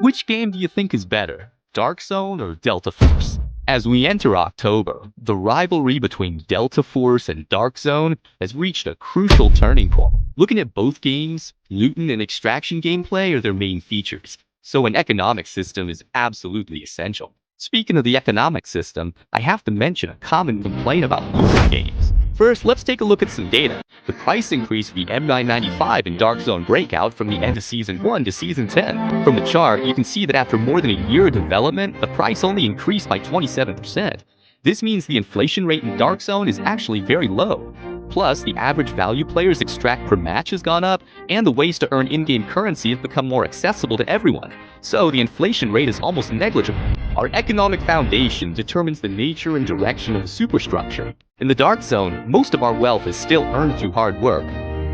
Which game do you think is better, Dark Zone or Delta Force? As we enter October, the rivalry between Delta Force and Dark Zone has reached a crucial turning point. Looking at both games, looting and extraction gameplay are their main features, so an economic system is absolutely essential. Speaking of the economic system, I have to mention a common complaint about looting games. First, let's take a look at some data. The price increase for the M995 in Dark Zone Breakout from the end of Season 1 to Season 10. From the chart, you can see that after more than a year of development, the price only increased by 27%. This means the inflation rate in Dark Zone is actually very low. Plus, the average value players extract per match has gone up, and the ways to earn in-game currency have become more accessible to everyone. So the inflation rate is almost negligible. Our economic foundation determines the nature and direction of the superstructure. In the Dark Zone, most of our wealth is still earned through hard work.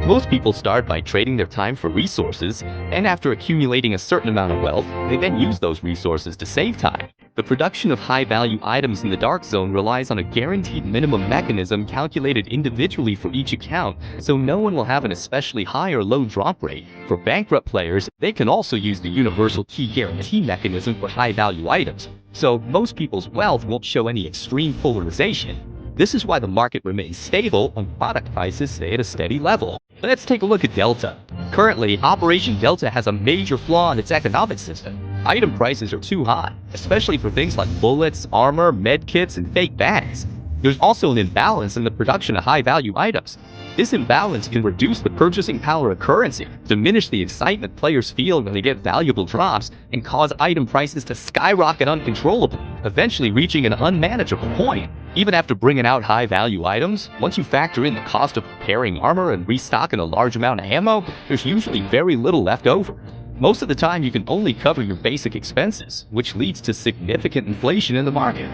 Most people start by trading their time for resources, and after accumulating a certain amount of wealth, they then use those resources to save time. The production of high-value items in the Dark Zone relies on a guaranteed minimum mechanism calculated individually for each account, so no one will have an especially high or low drop rate. For bankrupt players, they can also use the universal key guarantee mechanism for high-value items, so most people's wealth won't show any extreme polarization. This is why the market remains stable and product prices stay at a steady level. Let's take a look at Delta. Currently, Operation Delta has a major flaw in its economic system. Item prices are too high, especially for things like bullets, armor, medkits, and fake bags. There's also an imbalance in the production of high-value items. This imbalance can reduce the purchasing power of currency, diminish the excitement players feel when they get valuable drops, and cause item prices to skyrocket uncontrollably, eventually reaching an unmanageable point. Even after bringing out high-value items, once you factor in the cost of preparing armor and restocking a large amount of ammo, there's usually very little left over. Most of the time, you can only cover your basic expenses, which leads to significant inflation in the market.